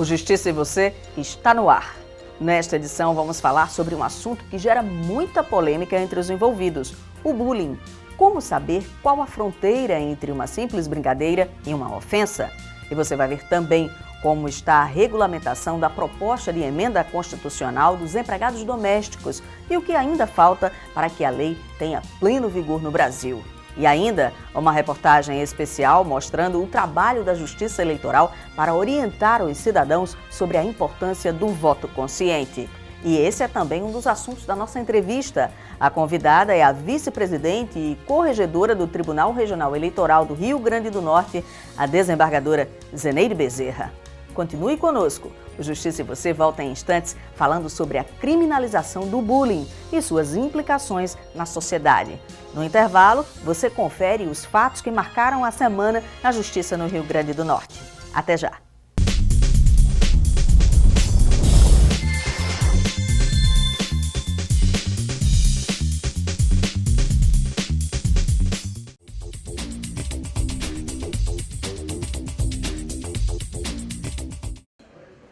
Justiça e Você está no ar. Nesta edição vamos falar sobre um assunto que gera muita polêmica entre os envolvidos, o bullying. Como saber qual a fronteira entre uma simples brincadeira e uma ofensa? E você vai ver também como está a regulamentação da proposta de emenda constitucional dos empregados domésticos e o que ainda falta para que a lei tenha pleno vigor no Brasil. E ainda uma reportagem especial mostrando o trabalho da Justiça Eleitoral para orientar os cidadãos sobre a importância do voto consciente. E esse é também um dos assuntos da nossa entrevista. A convidada é a vice-presidente e corregedora do Tribunal Regional Eleitoral do Rio Grande do Norte, a desembargadora Zeneide Bezerra. Continue conosco. O Justiça e Você volta em instantes falando sobre a criminalização do bullying e suas implicações na sociedade. No intervalo, você confere os fatos que marcaram a semana na Justiça no Rio Grande do Norte. Até já!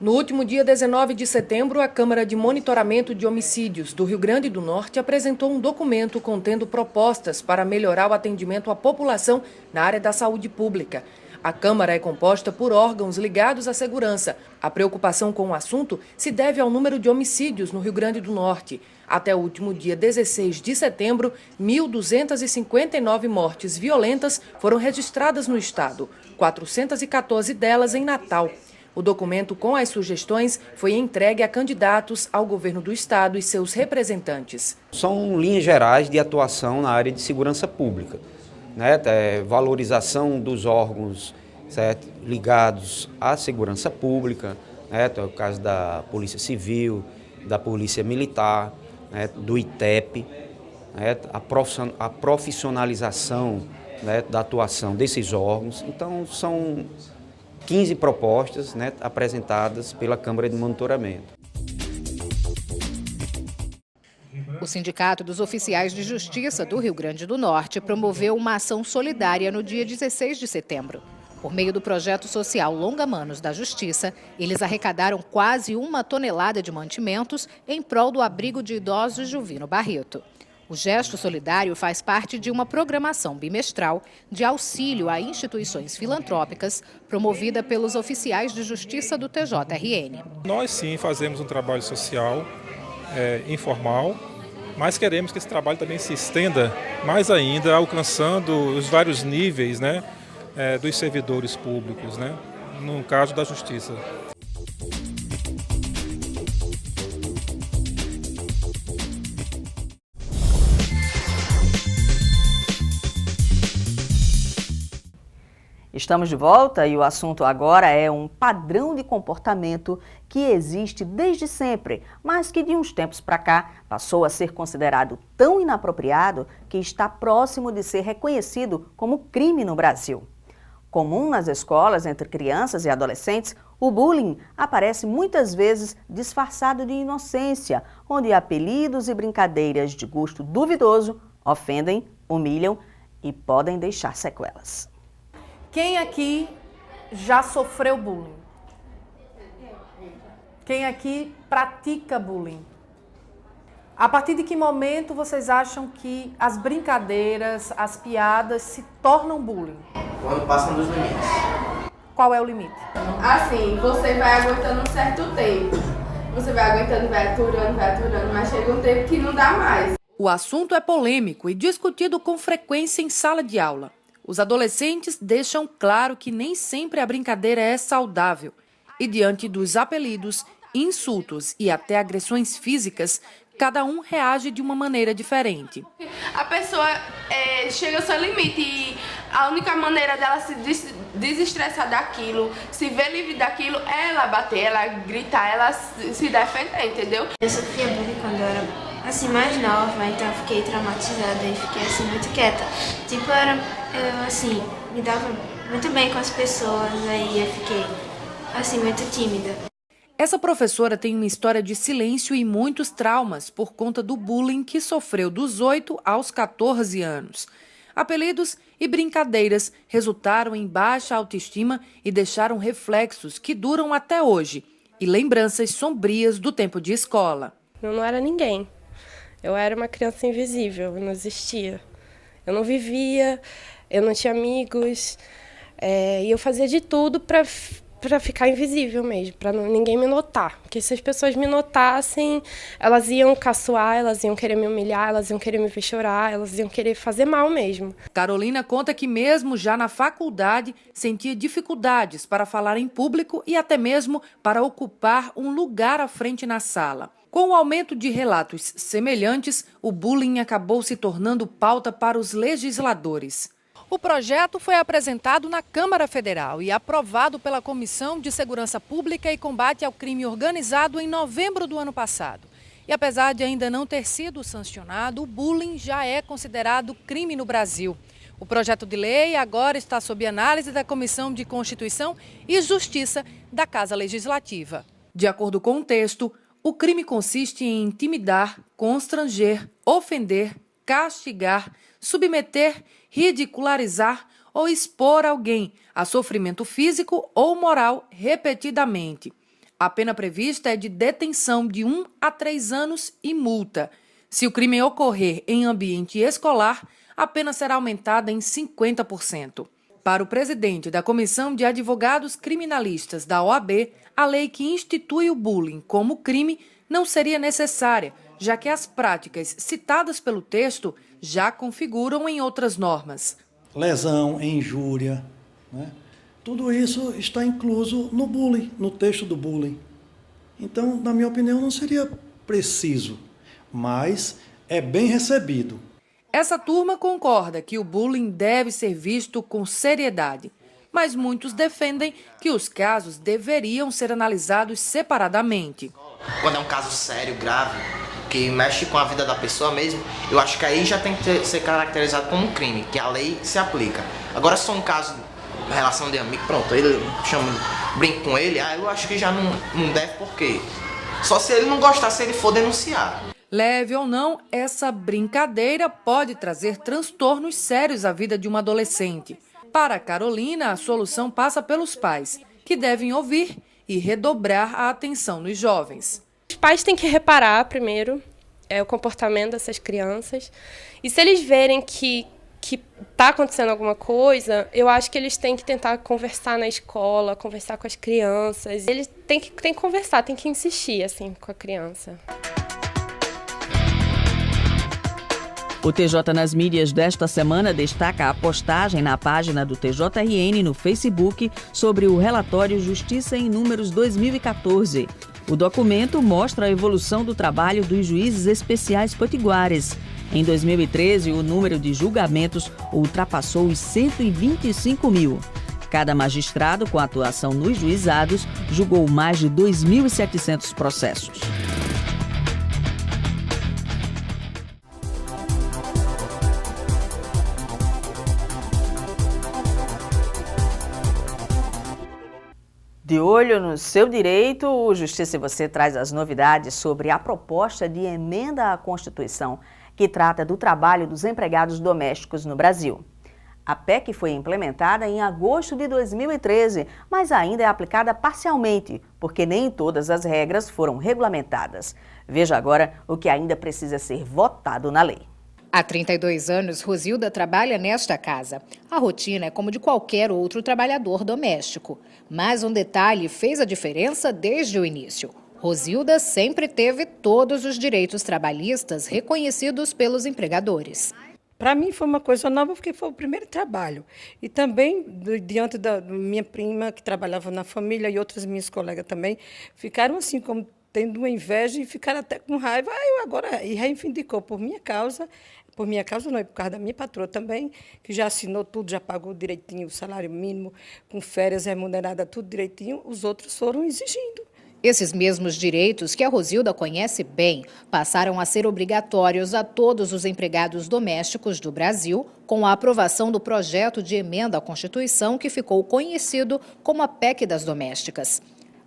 No último dia 19 de setembro, a Câmara de Monitoramento de Homicídios do Rio Grande do Norte apresentou um documento contendo propostas para melhorar o atendimento à população na área da saúde pública. A Câmara é composta por órgãos ligados à segurança. A preocupação com o assunto se deve ao número de homicídios no Rio Grande do Norte. Até o último dia 16 de setembro, 1.259 mortes violentas foram registradas no estado, 414 delas em Natal. O documento com as sugestões foi entregue a candidatos ao governo do estado e seus representantes. São linhas gerais de atuação na área de segurança pública, né? Valorização dos órgãos, certo? Ligados à segurança pública, né? É o caso da Polícia Civil, da Polícia Militar, né? Do ITEP, né? A profissionalização, né? Da atuação desses órgãos. Então, são 15 propostas, né, apresentadas pela Câmara de Monitoramento. O Sindicato dos Oficiais de Justiça do Rio Grande do Norte promoveu uma ação solidária no dia 16 de setembro. Por meio do projeto social Longa Manos da Justiça, eles arrecadaram quase 1 tonelada de mantimentos em prol do abrigo de idosos Juvino Barreto. O gesto solidário faz parte de uma programação bimestral de auxílio a instituições filantrópicas promovida pelos oficiais de justiça do TJRN. Nós sim fazemos um trabalho social informal, mas queremos que esse trabalho também se estenda mais ainda, alcançando os vários níveis, né, dos servidores públicos, né, no caso da justiça. Estamos de volta e o assunto agora é um padrão de comportamento que existe desde sempre, mas que de uns tempos para cá passou a ser considerado tão inapropriado que está próximo de ser reconhecido como crime no Brasil. Comum nas escolas entre crianças e adolescentes, o bullying aparece muitas vezes disfarçado de inocência, onde apelidos e brincadeiras de gosto duvidoso ofendem, humilham e podem deixar sequelas. Quem aqui já sofreu bullying? Quem aqui pratica bullying? A partir de que momento vocês acham que as brincadeiras, as piadas se tornam bullying? Quando passam dos limites. Qual é o limite? Assim, você vai aguentando um certo tempo. Você vai aguentando, vai aturando, mas chega um tempo que não dá mais. O assunto é polêmico e discutido com frequência em sala de aula. Os adolescentes deixam claro que nem sempre a brincadeira é saudável. E diante dos apelidos, insultos e até agressões físicas, cada um reage de uma maneira diferente. A pessoa chega ao seu limite e a única maneira dela se desestressar daquilo, se ver livre daquilo, é ela bater, ela gritar, ela se defender, entendeu? Eu sofria bullying quando eu era mais nova, então eu fiquei traumatizada e fiquei muito quieta. Eu me dava muito bem com as pessoas, aí eu fiquei muito tímida. Essa professora tem uma história de silêncio e muitos traumas por conta do bullying que sofreu dos 8 aos 14 anos. Apelidos e brincadeiras resultaram em baixa autoestima e deixaram reflexos que duram até hoje e lembranças sombrias do tempo de escola. Eu não era ninguém. Eu era uma criança invisível, eu não existia. Eu não vivia, eu não tinha amigos, e eu fazia de tudo para ficar invisível mesmo, para ninguém me notar. Porque se as pessoas me notassem, elas iam caçoar, elas iam querer me humilhar, elas iam querer me ver chorar, elas iam querer fazer mal mesmo. Carolina conta que mesmo já na faculdade sentia dificuldades para falar em público e até mesmo para ocupar um lugar à frente na sala. Com o aumento de relatos semelhantes, o bullying acabou se tornando pauta para os legisladores. O projeto foi apresentado na Câmara Federal e aprovado pela Comissão de Segurança Pública e Combate ao Crime Organizado em novembro do ano passado. E apesar de ainda não ter sido sancionado, o bullying já é considerado crime no Brasil. O projeto de lei agora está sob análise da Comissão de Constituição e Justiça da Casa Legislativa. De acordo com o texto, o crime consiste em intimidar, constranger, ofender, castigar, submeter, ridicularizar ou expor alguém a sofrimento físico ou moral repetidamente. A pena prevista é de detenção de 1 a 3 anos e multa. Se o crime ocorrer em ambiente escolar, a pena será aumentada em 50%. Para o presidente da Comissão de Advogados Criminalistas da OAB, a lei que institui o bullying como crime não seria necessária, já que as práticas citadas pelo texto já configuram em outras normas. Lesão, injúria, né? Tudo isso está incluso no bullying, no texto do bullying. Então, na minha opinião, não seria preciso, mas é bem recebido. Essa turma concorda que o bullying deve ser visto com seriedade, mas muitos defendem que os casos deveriam ser analisados separadamente. Quando é um caso sério, grave, que mexe com a vida da pessoa mesmo, eu acho que aí já tem que ser caracterizado como um crime, que a lei se aplica. Agora, se for um caso de relação de amigo, pronto, ele brinca com ele, eu acho que já não deve, por quê? Só se ele não gostar, se ele for denunciar. Leve ou não, essa brincadeira pode trazer transtornos sérios à vida de uma adolescente. Para a Carolina, a solução passa pelos pais, que devem ouvir e redobrar a atenção nos jovens. Os pais têm que reparar, primeiro, o comportamento dessas crianças. E se eles verem que está acontecendo alguma coisa, eu acho que eles têm que tentar conversar na escola, conversar com as crianças. Eles têm que conversar, têm que insistir assim, com a criança. O TJ nas mídias desta semana destaca a postagem na página do TJRN no Facebook sobre o relatório Justiça em Números 2014. O documento mostra a evolução do trabalho dos juízes especiais potiguares. Em 2013, o número de julgamentos ultrapassou os 125 mil. Cada magistrado com atuação nos juizados julgou mais de 2.700 processos. De olho no seu direito, o Justiça e Você traz as novidades sobre a proposta de emenda à Constituição que trata do trabalho dos empregados domésticos no Brasil. A PEC foi implementada em agosto de 2013, mas ainda é aplicada parcialmente, porque nem todas as regras foram regulamentadas. Veja agora o que ainda precisa ser votado na lei. Há 32 anos, Rosilda trabalha nesta casa. A rotina é como de qualquer outro trabalhador doméstico. Mas um detalhe fez a diferença desde o início. Rosilda sempre teve todos os direitos trabalhistas reconhecidos pelos empregadores. Para mim foi uma coisa nova, porque foi o primeiro trabalho. E também, diante da minha prima, que trabalhava na família, e outras minhas colegas também, ficaram assim, como tendo uma inveja e ficaram até com raiva. Eu agora reivindicou por minha causa não, é por causa da minha patroa também, que já assinou tudo, já pagou direitinho o salário mínimo, com férias remuneradas, tudo direitinho, os outros foram exigindo. Esses mesmos direitos que a Rosilda conhece bem passaram a ser obrigatórios a todos os empregados domésticos do Brasil com a aprovação do projeto de emenda à Constituição que ficou conhecido como a PEC das Domésticas.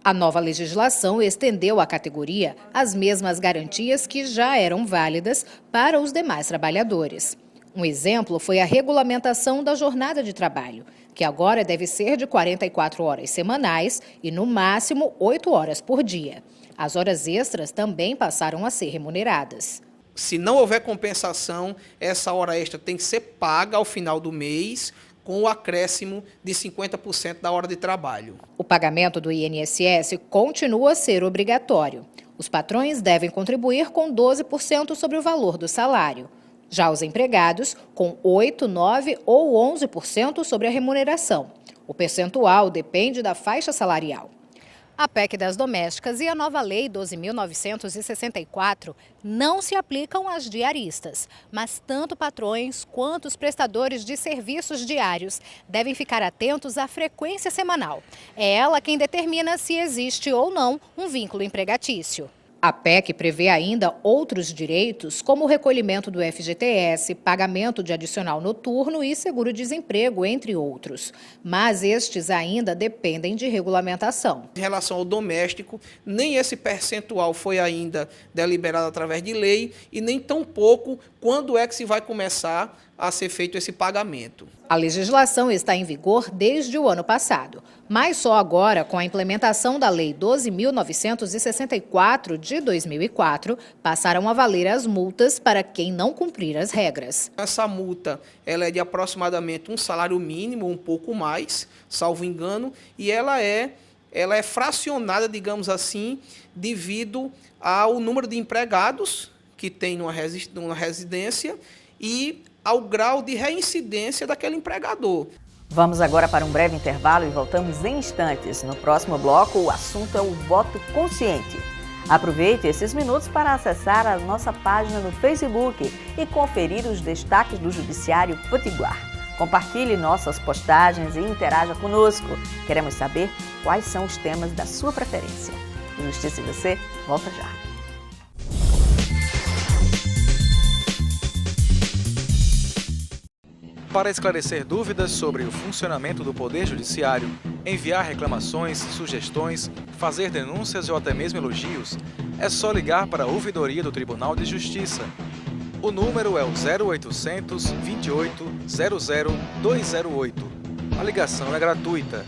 A nova legislação estendeu à categoria as mesmas garantias que já eram válidas para os demais trabalhadores. Um exemplo foi a regulamentação da jornada de trabalho, que agora deve ser de 44 horas semanais e, no máximo, 8 horas por dia. As horas extras também passaram a ser remuneradas. Se não houver compensação, essa hora extra tem que ser paga ao final do mês, com o acréscimo de 50% da hora de trabalho. O pagamento do INSS continua a ser obrigatório. Os patrões devem contribuir com 12% sobre o valor do salário. Já os empregados, com 8%, 9% ou 11% sobre a remuneração. O percentual depende da faixa salarial. A PEC das domésticas e a nova Lei 12.964 não se aplicam às diaristas, mas tanto patrões quanto os prestadores de serviços diários devem ficar atentos à frequência semanal. É ela quem determina se existe ou não um vínculo empregatício. A PEC prevê ainda outros direitos, como o recolhimento do FGTS, pagamento de adicional noturno e seguro-desemprego, entre outros. Mas estes ainda dependem de regulamentação. Em relação ao doméstico, nem esse percentual foi ainda deliberado através de lei e nem tampouco quando é que se vai começar a ser feito esse pagamento. A legislação está em vigor desde o ano passado, mas só agora, com a implementação da Lei 12.964 de 2004, passaram a valer as multas para quem não cumprir as regras. Essa multa ela é de aproximadamente um salário mínimo, um pouco mais, salvo engano, e ela é fracionada, digamos assim, devido ao número de empregados que tem numa residência e ao grau de reincidência daquele empregador. Vamos agora para um breve intervalo e voltamos em instantes. No próximo bloco, o assunto é o voto consciente. Aproveite esses minutos para acessar a nossa página no Facebook e conferir os destaques do Judiciário Potiguar. Compartilhe nossas postagens e interaja conosco. Queremos saber quais são os temas da sua preferência. O Justiça e Você volta já. Para esclarecer dúvidas sobre o funcionamento do Poder Judiciário, enviar reclamações, sugestões, fazer denúncias ou até mesmo elogios, é só ligar para a Ouvidoria do Tribunal de Justiça. O número é o 0800 28 00 208. A ligação é gratuita.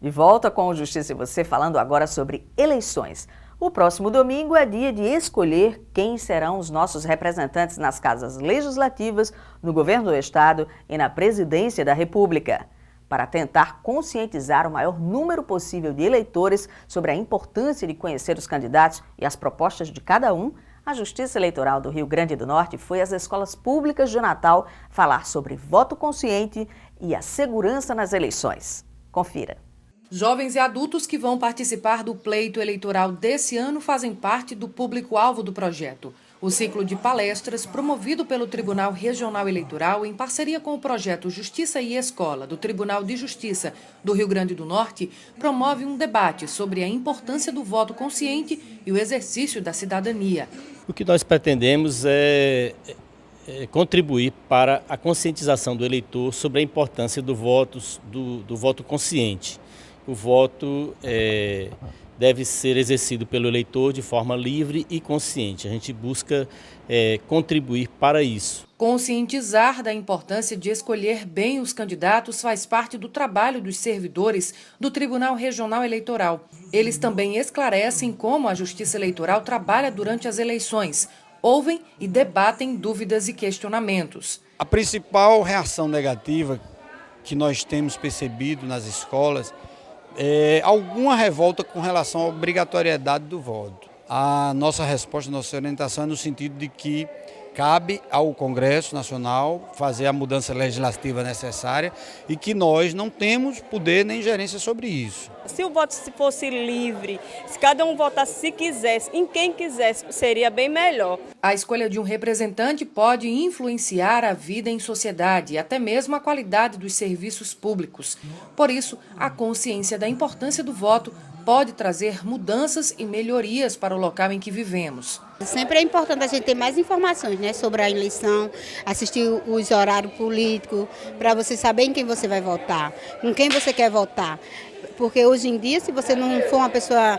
De volta com o Justiça e Você, falando agora sobre eleições. O próximo domingo é dia de escolher quem serão os nossos representantes nas casas legislativas, no governo do Estado e na presidência da República. Para tentar conscientizar o maior número possível de eleitores sobre a importância de conhecer os candidatos e as propostas de cada um, a Justiça Eleitoral do Rio Grande do Norte foi às escolas públicas de Natal falar sobre voto consciente e a segurança nas eleições. Confira. Jovens e adultos que vão participar do pleito eleitoral desse ano fazem parte do público-alvo do projeto. O ciclo de palestras, promovido pelo Tribunal Regional Eleitoral em parceria com o projeto Justiça e Escola do Tribunal de Justiça do Rio Grande do Norte, promove um debate sobre a importância do voto consciente e o exercício da cidadania. O que nós pretendemos é contribuir para a conscientização do eleitor sobre a importância do voto consciente. O voto deve ser exercido pelo eleitor de forma livre e consciente. A gente busca contribuir para isso. Conscientizar da importância de escolher bem os candidatos faz parte do trabalho dos servidores do Tribunal Regional Eleitoral. Eles também esclarecem como a Justiça Eleitoral trabalha durante as eleições, ouvem e debatem dúvidas e questionamentos. A principal reação negativa que nós temos percebido nas escolas alguma revolta com relação à obrigatoriedade do voto. A nossa resposta, a nossa orientação é no sentido de que cabe ao Congresso Nacional fazer a mudança legislativa necessária e que nós não temos poder nem gerência sobre isso. Se o voto fosse livre, se cada um votasse se quisesse, em quem quisesse, seria bem melhor. A escolha de um representante pode influenciar a vida em sociedade e até mesmo a qualidade dos serviços públicos. Por isso, a consciência da importância do voto pode trazer mudanças e melhorias para o local em que vivemos. Sempre é importante a gente ter mais informações, né, sobre a eleição, assistir os horários políticos, para você saber em quem você vai votar, com quem você quer votar. Porque hoje em dia, se você não for uma pessoa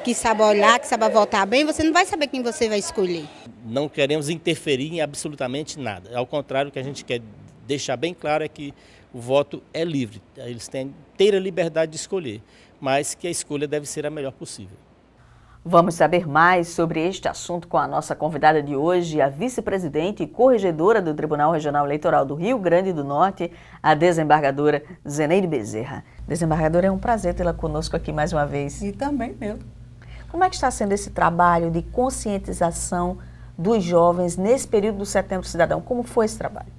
que saiba olhar, que saiba votar bem, você não vai saber quem você vai escolher. Não queremos interferir em absolutamente nada. Ao contrário, o que a gente quer deixar bem claro é que o voto é livre. Eles têm inteira liberdade de escolher, mas que a escolha deve ser a melhor possível. Vamos saber mais sobre este assunto com a nossa convidada de hoje, a vice-presidente e corregedora do Tribunal Regional Eleitoral do Rio Grande do Norte, a desembargadora Zeneide Bezerra. Desembargadora, é um prazer tê-la conosco aqui mais uma vez. E também meu. Como é que está sendo esse trabalho de conscientização dos jovens nesse período do Setembro Cidadão? Como foi esse trabalho?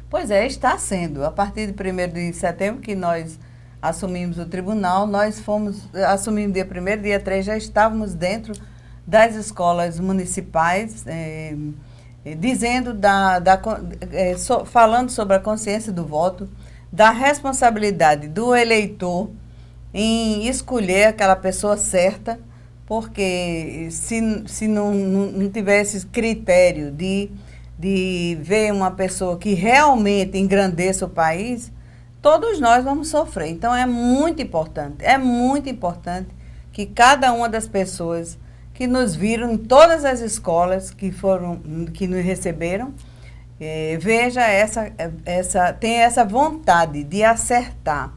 Pois é, está sendo. A partir de 1º de setembro que nós assumimos o tribunal, nós assumimos dia 1º, dia 3, já estávamos dentro das escolas municipais, dizendo, falando sobre a consciência do voto, da responsabilidade do eleitor em escolher aquela pessoa certa, porque se não tivesse critério de ver uma pessoa que realmente engrandeça o país, todos nós vamos sofrer. Então é muito importante que cada uma das pessoas que nos viram em todas as escolas que nos receberam, tenha essa vontade de acertar,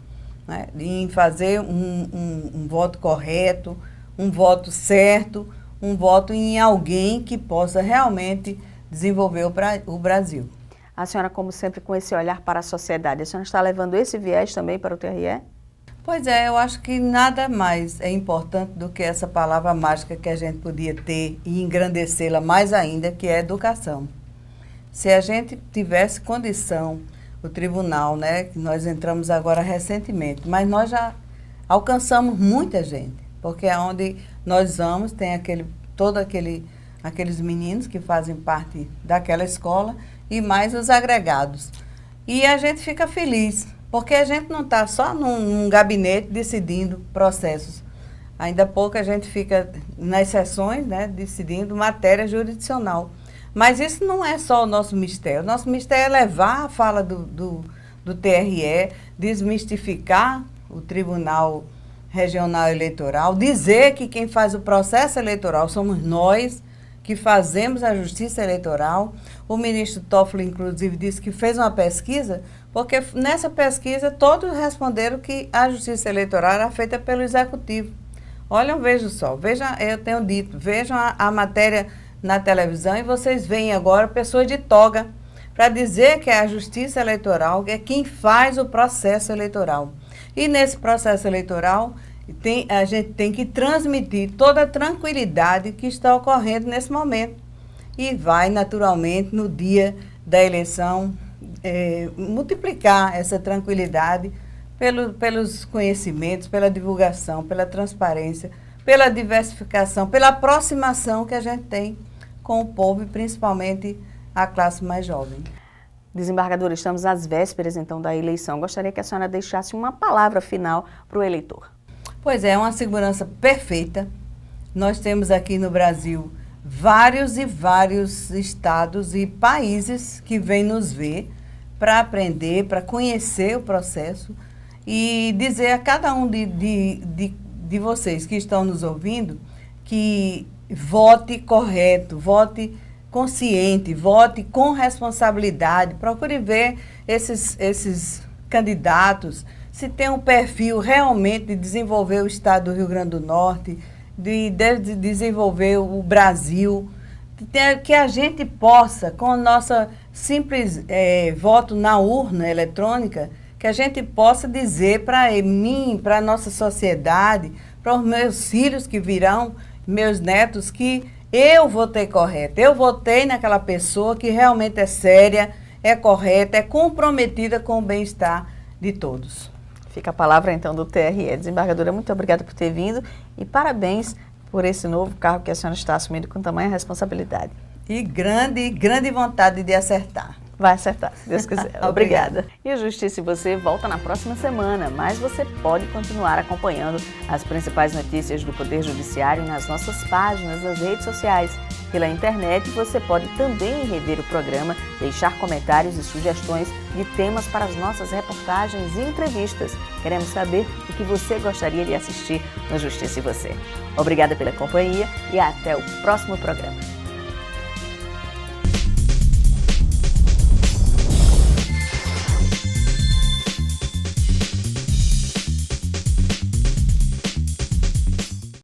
né? Em fazer um voto correto, um voto certo, um voto em alguém que possa realmente desenvolver o Brasil. A senhora, como sempre, com esse olhar para a sociedade, a senhora está levando esse viés também para o TRE? Pois é, eu acho que nada mais é importante do que essa palavra mágica que a gente podia ter e engrandecê-la mais ainda, que é educação. Se a gente tivesse condição, o tribunal, né, que nós entramos agora recentemente, mas nós já alcançamos muita gente, porque onde nós vamos tem aqueles meninos que fazem parte daquela escola e mais os agregados. E a gente fica feliz, porque a gente não está só num gabinete decidindo processos. Ainda há pouco a gente fica nas sessões, né, decidindo matéria jurisdicional. Mas isso não é só o nosso mistério. O nosso mistério é levar a fala do TRE, desmistificar o Tribunal Regional Eleitoral, dizer que quem faz o processo eleitoral somos nós, que fazemos a justiça eleitoral. O ministro Toffoli, inclusive, disse que fez uma pesquisa, porque nessa pesquisa todos responderam que a justiça eleitoral era feita pelo Executivo. Olhem, vejam só, eu tenho dito, vejam a matéria na televisão e vocês veem agora pessoas de toga para dizer que é a justiça eleitoral é quem faz o processo eleitoral. E nesse processo eleitoral, a gente tem que transmitir toda a tranquilidade que está ocorrendo nesse momento. E vai, naturalmente, no dia da eleição, multiplicar essa tranquilidade pelos conhecimentos, pela divulgação, pela transparência, pela diversificação, pela aproximação que a gente tem com o povo e principalmente a classe mais jovem. Desembargadora, estamos às vésperas, então, da eleição. Gostaria que a senhora deixasse uma palavra final para o eleitor. Pois é uma segurança perfeita. Nós temos aqui no Brasil vários estados e países que vêm nos ver para aprender, para conhecer o processo e dizer a cada um de vocês que estão nos ouvindo que vote correto, vote consciente, vote com responsabilidade, procure ver esses candidatos, se tem um perfil realmente de desenvolver o estado do Rio Grande do Norte, de desenvolver o Brasil, que a gente possa, com o nosso simples voto na urna eletrônica, que a gente possa dizer para mim, para a nossa sociedade, para os meus filhos que virão, meus netos, que eu votei correto, eu votei naquela pessoa que realmente é séria, é correta, é comprometida com o bem-estar de todos. Fica a palavra, então, do TRE. Desembargadora, muito obrigada por ter vindo e parabéns por esse novo cargo que a senhora está assumindo com tamanha responsabilidade. E grande vontade de acertar. Vai acertar, se Deus quiser. Obrigada. E o Justiça e Você volta na próxima semana, mas você pode continuar acompanhando as principais notícias do Poder Judiciário nas nossas páginas das redes sociais. Pela internet, você pode também rever o programa, deixar comentários e sugestões de temas para as nossas reportagens e entrevistas. Queremos saber o que você gostaria de assistir no Justiça e Você. Obrigada pela companhia e até o próximo programa.